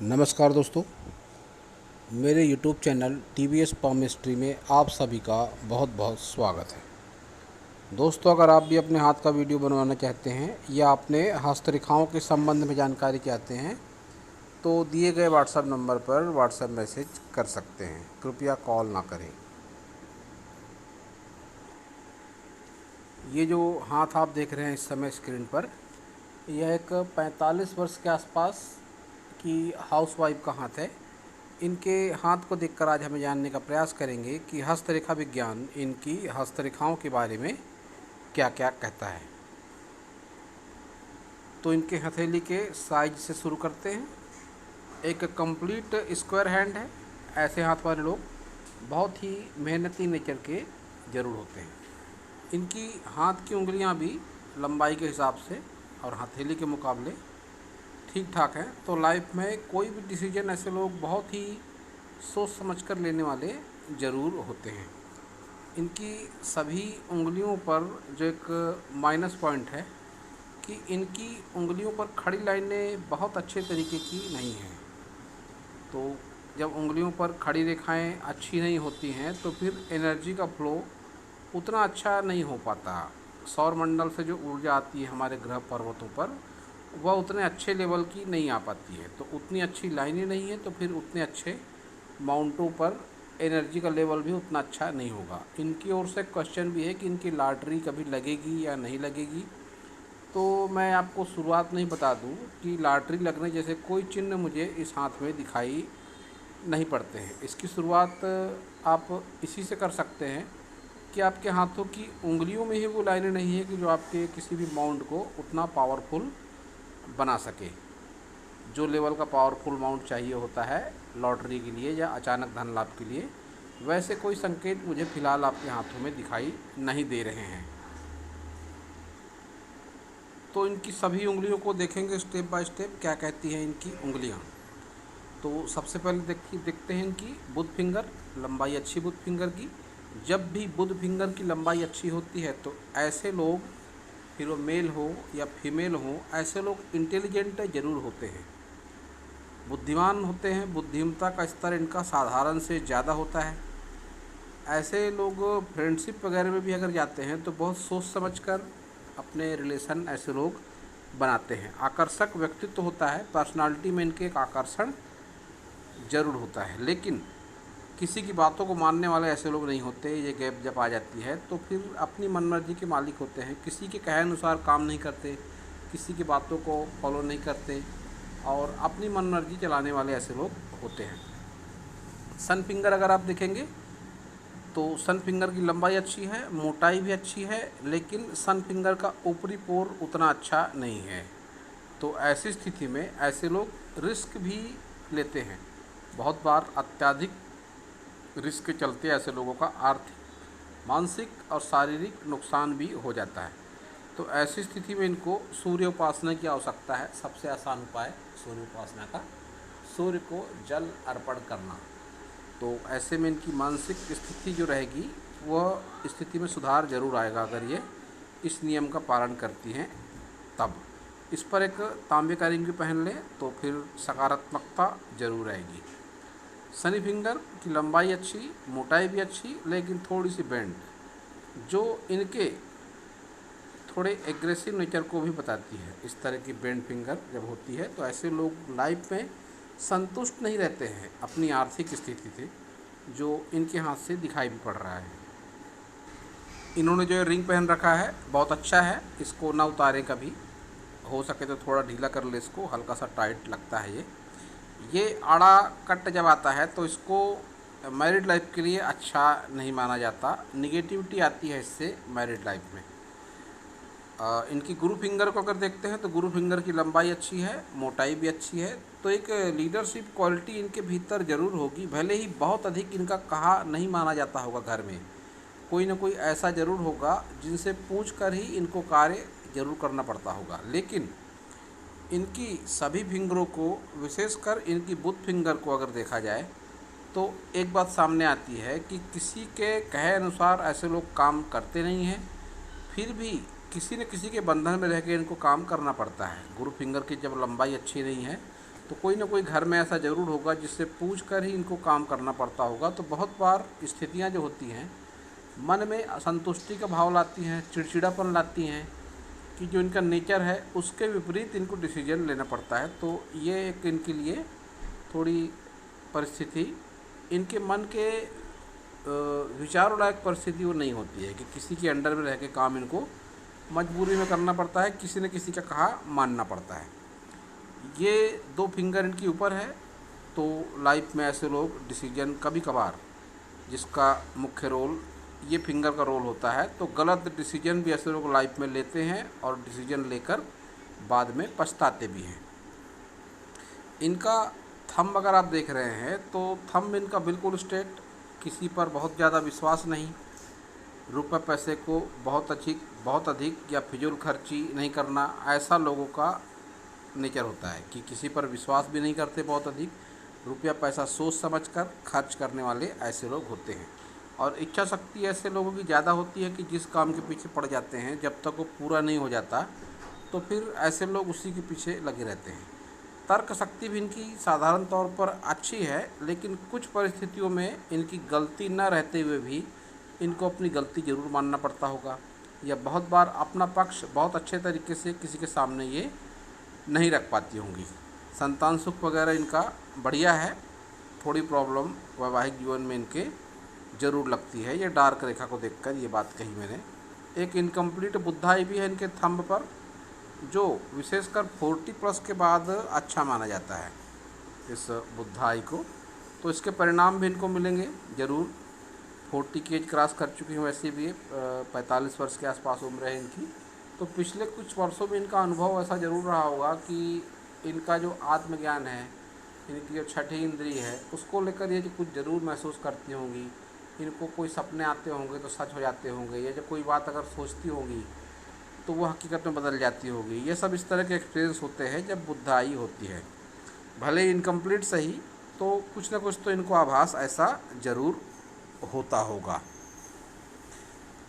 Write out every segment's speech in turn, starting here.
नमस्कार दोस्तों, मेरे YouTube चैनल TVS पामिस्ट्री में आप सभी का बहुत बहुत स्वागत है। दोस्तों, अगर आप भी अपने हाथ का वीडियो बनवाना चाहते हैं या अपने हस्तरेखाओं के संबंध में जानकारी चाहते हैं तो दिए गए व्हाट्सएप नंबर पर व्हाट्सएप मैसेज कर सकते हैं। कृपया कॉल ना करें। ये जो हाथ आप देख रहे हैं इस समय स्क्रीन पर, यह एक 45 वर्ष के आसपास की हाउसवाइफ का हाथ है। इनके हाथ को देखकर आज हमें जानने का प्रयास करेंगे कि हस्तरेखा विज्ञान इनकी हस्तरेखाओं के बारे में क्या क्या कहता है। तो इनके हथेली के साइज से शुरू करते हैं। एक कंप्लीट स्क्वायर हैंड है। ऐसे हाथ वाले लोग बहुत ही मेहनती नेचर के ज़रूर होते हैं। इनकी हाथ की उंगलियां भी लंबाई के हिसाब से और हथेली के मुकाबले ठीक ठाक हैं। तो लाइफ में कोई भी डिसीजन ऐसे लोग बहुत ही सोच समझकर लेने वाले ज़रूर होते हैं। इनकी सभी उंगलियों पर जो एक माइनस पॉइंट है कि इनकी उंगलियों पर खड़ी लाइनें बहुत अच्छे तरीके की नहीं हैं। तो जब उंगलियों पर खड़ी रेखाएं अच्छी नहीं होती हैं तो फिर एनर्जी का फ्लो उतना अच्छा नहीं हो पाता। सौर मंडल से जो ऊर्जा आती है हमारे ग्रह पर्वतों पर, वह उतने अच्छे लेवल की नहीं आ पाती है। तो उतनी अच्छी लाइनें नहीं है तो फिर उतने अच्छे माउंटों पर एनर्जी का लेवल भी उतना अच्छा नहीं होगा। इनकी ओर से क्वेश्चन भी है कि इनकी लॉटरी कभी लगेगी या नहीं लगेगी। तो मैं आपको शुरुआत नहीं बता दूं कि लॉटरी लगने जैसे कोई चिन्ह मुझे इस हाथ में दिखाई नहीं पड़ते हैं। इसकी शुरुआत आप इसी से कर सकते हैं कि आपके हाथों की उंगलियों में ही वो लाइनें नहीं है कि जो आपके किसी भी माउंट को उतना पावरफुल बना सके। जो लेवल का पावरफुल माउंट चाहिए होता है लॉटरी के लिए या अचानक धन लाभ के लिए, वैसे कोई संकेत मुझे फ़िलहाल आपके हाथों में दिखाई नहीं दे रहे हैं। तो इनकी सभी उंगलियों को देखेंगे स्टेप बाय स्टेप क्या कहती हैं इनकी उंगलियां। तो सबसे पहले देखते हैं इनकी बुध फिंगर, लंबाई अच्छी बुध फिंगर की। जब भी बुध फिंगर की लंबाई अच्छी होती है तो ऐसे लोग, फिर वो मेल हो या फीमेल हो, ऐसे लोग इंटेलिजेंट ज़रूर होते हैं, बुद्धिमान होते हैं। बुद्धिमत्ता का स्तर इनका साधारण से ज़्यादा होता है। ऐसे लोग फ्रेंडशिप वगैरह में भी अगर जाते हैं तो बहुत सोच समझकर अपने रिलेशन ऐसे लोग बनाते हैं। आकर्षक व्यक्तित्व होता है, पर्सनालिटी में इनके एक आकर्षण ज़रूर होता है, लेकिन किसी की बातों को मानने वाले ऐसे लोग नहीं होते। ये गैप जब आ जाती है तो फिर अपनी मनमर्जी के मालिक होते हैं, किसी के कहे अनुसार काम नहीं करते, किसी की बातों को फॉलो नहीं करते और अपनी मनमर्जी चलाने वाले ऐसे लोग होते हैं। सन फिंगर अगर आप देखेंगे तो सन फिंगर की लंबाई अच्छी है, मोटाई भी अच्छी है, लेकिन सन फिंगर का ऊपरी पोर उतना अच्छा नहीं है। तो ऐसी स्थिति में ऐसे लोग रिस्क भी लेते हैं। बहुत बार अत्यधिक रिस्क के चलते ऐसे लोगों का आर्थिक, मानसिक और शारीरिक नुकसान भी हो जाता है। तो ऐसी स्थिति में इनको सूर्य उपासना की आवश्यकता है। सबसे आसान उपाय सूर्य उपासना का, सूर्य को जल अर्पण करना। तो ऐसे में इनकी मानसिक स्थिति जो रहेगी वह स्थिति में सुधार जरूर आएगा अगर ये इस नियम का पालन करती हैं तब। इस पर एक तांबे का रिंग भी पहन लें तो फिर सकारात्मकता जरूर आएगी। शनि फिंगर की लंबाई अच्छी, मोटाई भी अच्छी, लेकिन थोड़ी सी बेंड जो इनके थोड़े एग्रेसिव नेचर को भी बताती है। इस तरह की बेंड फिंगर जब होती है तो ऐसे लोग लाइफ में संतुष्ट नहीं रहते हैं अपनी आर्थिक स्थिति से, जो इनके हाथ से दिखाई भी पड़ रहा है। इन्होंने जो रिंग पहन रखा है बहुत अच्छा है, इसको ना उतारें कभी, हो सके तो थोड़ा ढीला कर ले इसको, हल्का सा टाइट लगता है ये आड़ा कट जब आता है तो इसको मैरिड लाइफ के लिए अच्छा नहीं माना जाता। निगेटिविटी आती है इससे मैरिड लाइफ में। इनकी गुरु फिंगर को अगर देखते हैं तो गुरु फिंगर की लंबाई अच्छी है, मोटाई भी अच्छी है। तो एक लीडरशिप क्वालिटी इनके भीतर ज़रूर होगी, भले ही बहुत अधिक इनका कहा नहीं माना जाता होगा। घर में कोई ना कोई ऐसा ज़रूर होगा जिनसे पूछ कर ही इनको कार्य ज़रूर करना पड़ता होगा। लेकिन इनकी सभी फिंगरों को, विशेषकर इनकी बुध फिंगर को अगर देखा जाए तो एक बात सामने आती है कि किसी के कहे अनुसार ऐसे लोग काम करते नहीं हैं, फिर भी किसी न किसी के बंधन में रह के इनको काम करना पड़ता है। गुरु फिंगर की जब लंबाई अच्छी नहीं है तो कोई ना कोई घर में ऐसा ज़रूर होगा जिससे पूछ कर ही इनको काम करना पड़ता होगा। तो बहुत बार स्थितियाँ जो होती हैं मन में असंतुष्टि का भाव लाती हैं, चिड़चिड़ापन लाती हैं कि जो इनका नेचर है उसके विपरीत इनको डिसीजन लेना पड़ता है। तो ये एक इनके लिए थोड़ी परिस्थिति, इनके मन के विचारों लायक परिस्थिति वो नहीं होती है कि किसी के अंडर में रह के काम इनको मजबूरी में करना पड़ता है, किसी न किसी का कहा मानना पड़ता है। ये 2 फिंगर इनके ऊपर है। तो लाइफ में ऐसे लोग डिसीजन कभी कभार, जिसका मुख्य रोल ये फिंगर का रोल होता है, तो गलत डिसीजन भी ऐसे लोग लाइफ में लेते हैं और डिसीजन लेकर बाद में पछताते भी हैं। इनका थंब अगर आप देख रहे हैं तो थंब इनका बिल्कुल स्ट्रेट, किसी पर बहुत ज़्यादा विश्वास नहीं, रुपए पैसे को बहुत अधिक या फिजूल खर्ची नहीं करना, ऐसा लोगों का नेचर होता है कि किसी पर विश्वास भी नहीं करते बहुत अधिक, रुपया पैसा सोच समझकर खर्च करने वाले ऐसे लोग होते हैं। और इच्छा शक्ति ऐसे लोगों की ज़्यादा होती है कि जिस काम के पीछे पड़ जाते हैं जब तक वो पूरा नहीं हो जाता तो फिर ऐसे लोग उसी के पीछे लगे रहते हैं। तर्क शक्ति भी इनकी साधारण तौर पर अच्छी है, लेकिन कुछ परिस्थितियों में इनकी गलती न रहते हुए भी इनको अपनी गलती ज़रूर मानना पड़ता होगा, या बहुत बार अपना पक्ष बहुत अच्छे तरीके से किसी के सामने ये नहीं रख पाती होंगी। संतान सुख वगैरह इनका बढ़िया है, थोड़ी प्रॉब्लम वैवाहिक जीवन में इनके ज़रूर लगती है। ये डार्क रेखा को देखकर ये बात कही मैंने। एक इनकम्प्लीट बुद्धाई भी है इनके थंब पर, जो विशेषकर 40+ के बाद अच्छा माना जाता है इस बुद्धाई को। तो इसके परिणाम भी इनको मिलेंगे ज़रूर। 40 की एज क्रॉस कर चुकी हैं, वैसे भी 45 वर्ष के आसपास उम्र है इनकी। तो पिछले कुछ वर्षों में इनका अनुभव ऐसा ज़रूर रहा होगा कि इनका जो आत्मज्ञान है, इनकी जो छठी इंद्री है, उसको लेकर ये जो कुछ ज़रूर महसूस करती होंगी। इनको कोई सपने आते होंगे तो सच हो जाते होंगे, या जो कोई बात अगर सोचती होंगी तो वो हकीकत में बदल जाती होगी। ये सब इस तरह के एक्सपीरियंस होते हैं जब बुद्धाई होती है। भले इनकम्प्लीट सही, तो कुछ ना कुछ तो इनको आभास ऐसा ज़रूर होता होगा।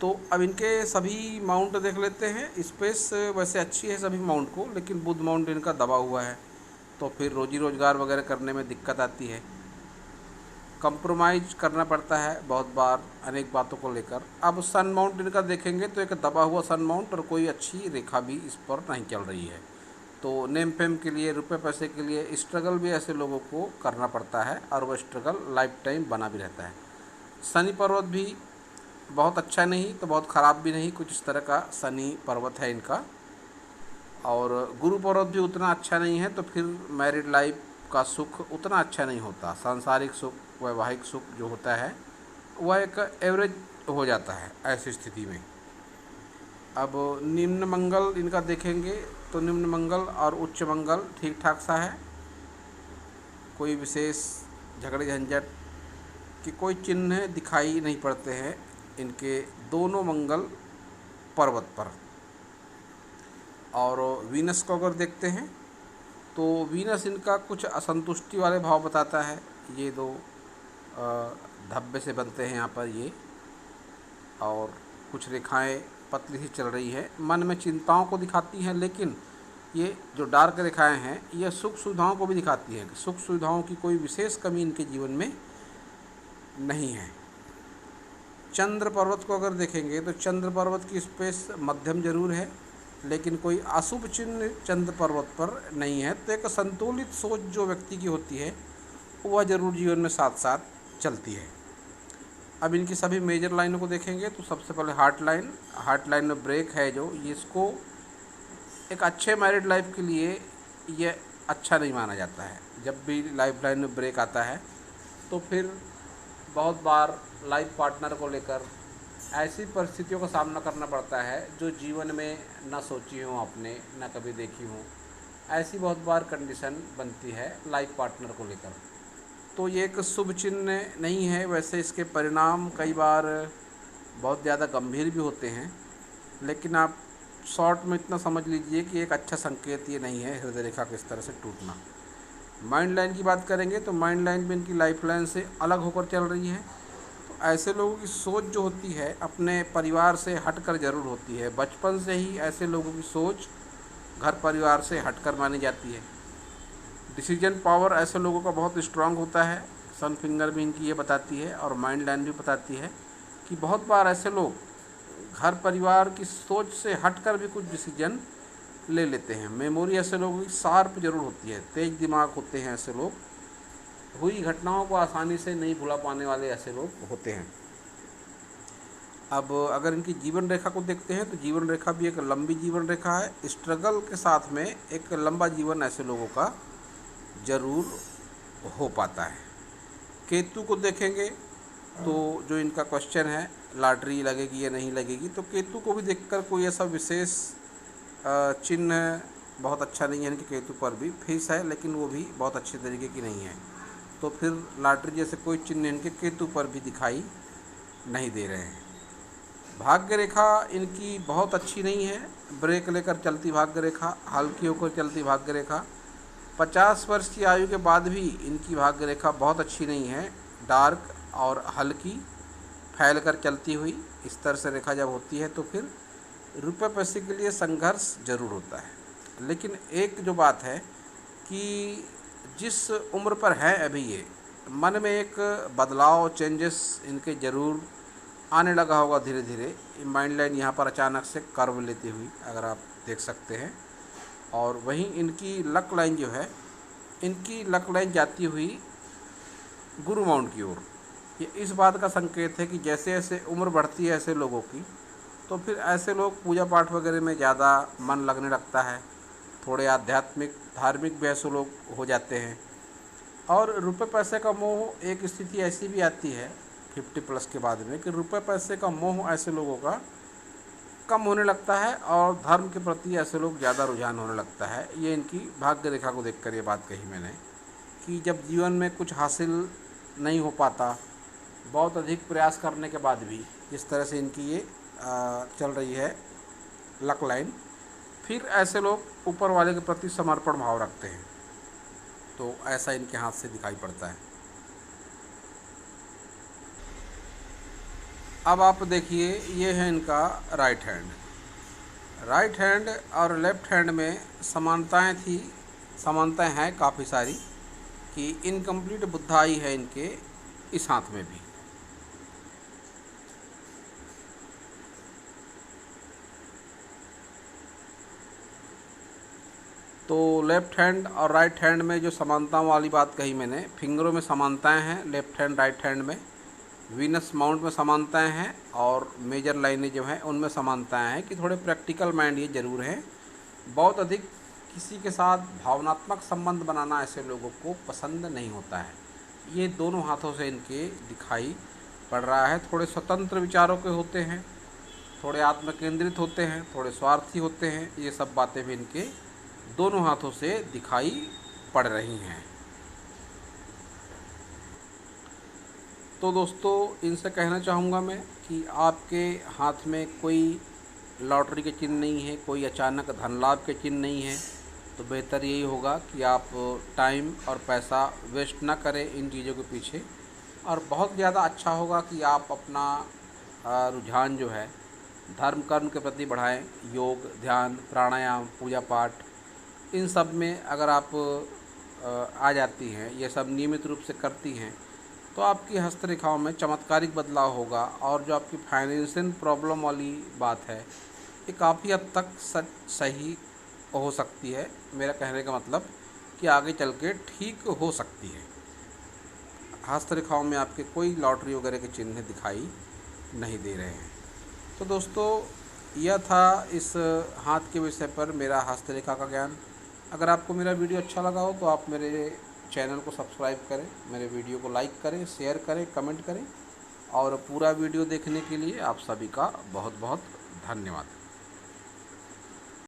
तो अब इनके सभी माउंट देख लेते हैं। स्पेस वैसे अच्छी है सभी माउंट को, लेकिन बुध माउंट इनका दबा हुआ है, तो फिर रोजी रोज़गार वगैरह करने में दिक्कत आती है, कंप्रोमाइज़ करना पड़ता है बहुत बार अनेक बातों को लेकर। अब सन माउंट इनका देखेंगे तो एक दबा हुआ सन माउंट, और कोई अच्छी रेखा भी इस पर नहीं चल रही है। तो नेम फेम के लिए, रुपए पैसे के लिए स्ट्रगल भी ऐसे लोगों को करना पड़ता है, और वह स्ट्रगल लाइफ टाइम बना भी रहता है। शनि पर्वत भी बहुत अच्छा नहीं तो बहुत ख़राब भी नहीं, कुछ इस तरह का शनि पर्वत है इनका। और गुरु पर्वत भी उतना अच्छा नहीं है, तो फिर मैरिड लाइफ का सुख उतना अच्छा नहीं होता। सांसारिक सुख, वैवाहिक सुख जो होता है वह एक एवरेज हो जाता है ऐसी स्थिति में। अब निम्न मंगल इनका देखेंगे तो निम्न मंगल और उच्च मंगल ठीक ठाक सा है, कोई विशेष झगड़े झंझट कि कोई चिन्ह दिखाई नहीं पड़ते हैं इनके दोनों मंगल पर्वत पर। और वीनस को अगर देखते हैं तो वीनस इनका कुछ असंतुष्टि वाले भाव बताता है। ये 2 धब्बे से बनते हैं यहाँ पर ये, और कुछ रेखाएं पतली सी चल रही है, मन में चिंताओं को दिखाती हैं। लेकिन ये जो डार्क रेखाएं हैं ये सुख सुविधाओं को भी दिखाती हैं कि सुख सुविधाओं की कोई विशेष कमी इनके जीवन में नहीं है। चंद्र पर्वत को अगर देखेंगे तो चंद्र पर्वत की स्पेस मध्यम जरूर है, लेकिन कोई अशुभ चिन्ह चंद्र पर्वत पर नहीं है। तो एक संतुलित सोच जो व्यक्ति की होती है वह जरूर जीवन में साथ साथ चलती है। अब इनकी सभी मेजर लाइनों को देखेंगे तो सबसे पहले हार्ट लाइन में ब्रेक है जो, इसको एक अच्छे मैरिड लाइफ के लिए ये अच्छा नहीं माना जाता है। जब भी लाइफ लाइन में ब्रेक आता है तो फिर बहुत बार लाइफ पार्टनर को लेकर ऐसी परिस्थितियों का सामना करना पड़ता है जो जीवन में ना सोची हो आपने, ना कभी देखी हो। ऐसी बहुत बार कंडीशन बनती है लाइफ पार्टनर को लेकर। तो ये एक शुभ चिन्ह नहीं है। वैसे इसके परिणाम कई बार बहुत ज़्यादा गंभीर भी होते हैं, लेकिन आप शॉर्ट में इतना समझ लीजिए कि एक अच्छा संकेत ये नहीं है हृदय रेखा के इस तरह से टूटना। माइंड लाइन की बात करेंगे तो माइंड लाइन भी इनकी लाइफ लाइन से अलग होकर चल रही है। तो ऐसे लोगों की सोच जो होती है अपने परिवार से हटकर ज़रूर होती है। बचपन से ही ऐसे लोगों की सोच घर परिवार से हटकर मानी जाती है। डिसीजन पावर ऐसे लोगों का बहुत स्ट्रांग होता है, सन फिंगर भी इनकी ये बताती है और माइंड लाइन भी बताती है कि बहुत बार ऐसे लोग घर परिवार की सोच से हटकर भी कुछ डिसीजन ले लेते हैं। मेमोरी ऐसे लोगों की शार्प जरूर होती है, तेज दिमाग होते हैं ऐसे लोग, हुई घटनाओं को आसानी से नहीं भुला पाने वाले ऐसे लोग होते हैं। अब अगर इनकी जीवन रेखा को देखते हैं तो जीवन रेखा भी एक लंबी जीवन रेखा है। स्ट्रगल के साथ में एक लंबा जीवन ऐसे लोगों का जरूर हो पाता है। केतु को देखेंगे तो जो इनका क्वेश्चन है लॉटरी लगेगी या नहीं लगेगी, तो केतु को भी देखकर कोई ऐसा विशेष चिन्ह बहुत अच्छा नहीं है इनके केतु पर भी। फेस है लेकिन वो भी बहुत अच्छे तरीके की नहीं है, तो फिर लॉटरी जैसे कोई चिन्ह इनके केतु पर भी दिखाई नहीं दे रहे हैं। भाग्य रेखा इनकी बहुत अच्छी नहीं है, ब्रेक लेकर चलती भाग्य रेखा, हल्की होकर चलती भाग्य रेखा। 50 वर्ष की आयु के बाद भी इनकी भाग्य रेखा बहुत अच्छी नहीं है, डार्क और हल्की फैल कर चलती हुई। इस तरह से रेखा जब होती है तो फिर रुपए पैसे के लिए संघर्ष जरूर होता है। लेकिन एक जो बात है कि जिस उम्र पर है अभी ये, मन में एक बदलाव, चेंजेस इनके ज़रूर आने लगा होगा धीरे धीरे। माइंड लाइन यहाँ पर अचानक से कर्व लेती हुई अगर आप देख सकते हैं। और वहीं इनकी लक लाइन जो है, इनकी लक लाइन जाती हुई गुरु माउंट की ओर। ये इस बात का संकेत है कि जैसे जैसे उम्र बढ़ती है ऐसे लोगों की, तो फिर ऐसे लोग पूजा पाठ वगैरह में ज़्यादा मन लगने लगता है, थोड़े आध्यात्मिक धार्मिक भी ऐसे लोग हो जाते हैं। और रुपए पैसे का मोह, एक स्थिति ऐसी भी आती है 50+ के बाद में कि रुपए पैसे का मोह ऐसे लोगों का कम होने लगता है और धर्म के प्रति ऐसे लोग ज़्यादा रुझान होने लगता है। ये इनकी भाग्य रेखा को देखकर ये बात कही मैंने कि जब जीवन में कुछ हासिल नहीं हो पाता, बहुत अधिक प्रयास करने के बाद भी, जिस तरह से इनकी ये चल रही है लक लाइन, फिर ऐसे लोग ऊपर वाले के प्रति समर्पण भाव रखते हैं। तो ऐसा इनके हाथ से दिखाई पड़ता है। अब आप देखिए, ये है इनका राइट हैंड। राइट हैंड और लेफ्ट हैंड में समानताएं हैं काफ़ी सारी कि इनकम्प्लीट बुद्धाई है इनके इस हाथ में भी। तो लेफ़्ट हैंड और राइट हैंड में जो समानताओं वाली बात कही मैंने, फिंगरों में समानताएं हैं लेफ़्ट हैंड राइट हैंड में, वीनस माउंट में समानताएं हैं और मेजर लाइनें जो हैं उनमें समानताएं हैं कि थोड़े प्रैक्टिकल माइंड ये ज़रूर हैं। बहुत अधिक किसी के साथ भावनात्मक संबंध बनाना ऐसे लोगों को पसंद नहीं होता है। ये दोनों हाथों से इनके दिखाई पड़ रहा है। थोड़े स्वतंत्र विचारों के होते हैं, थोड़े आत्मकेंद्रित होते हैं, थोड़े स्वार्थी होते हैं। ये सब बातें भी इनके दोनों हाथों से दिखाई पड़ रही हैं। तो दोस्तों, इनसे कहना चाहूँगा मैं कि आपके हाथ में कोई लॉटरी के चिन्ह नहीं है, कोई अचानक धन लाभ के चिन्ह नहीं है, तो बेहतर यही होगा कि आप टाइम और पैसा वेस्ट ना करें इन चीज़ों के पीछे। और बहुत ज़्यादा अच्छा होगा कि आप अपना रुझान जो है धर्म कर्म के प्रति बढ़ाएं। योग, ध्यान, प्राणायाम, पूजा पाठ, इन सब में अगर आप आ जाती हैं, ये सब नियमित रूप से करती हैं, तो आपकी हस्तरेखाओं में चमत्कारिक बदलाव होगा। और जो आपकी फाइनेंशियल प्रॉब्लम वाली बात है, ये काफ़ी हद तक सही हो सकती है। मेरा कहने का मतलब कि आगे चल के ठीक हो सकती है। हस्तरेखाओं में आपके कोई लॉटरी वगैरह के चिन्ह दिखाई नहीं दे रहे हैं। तो दोस्तों, यह था इस हाथ के विषय पर मेरा हस्तरेखा का ज्ञान। अगर आपको मेरा वीडियो अच्छा लगा हो तो आप मेरे चैनल को सब्सक्राइब करें, मेरे वीडियो को लाइक करें, शेयर करें, कमेंट करें। और पूरा वीडियो देखने के लिए आप सभी का बहुत बहुत धन्यवाद।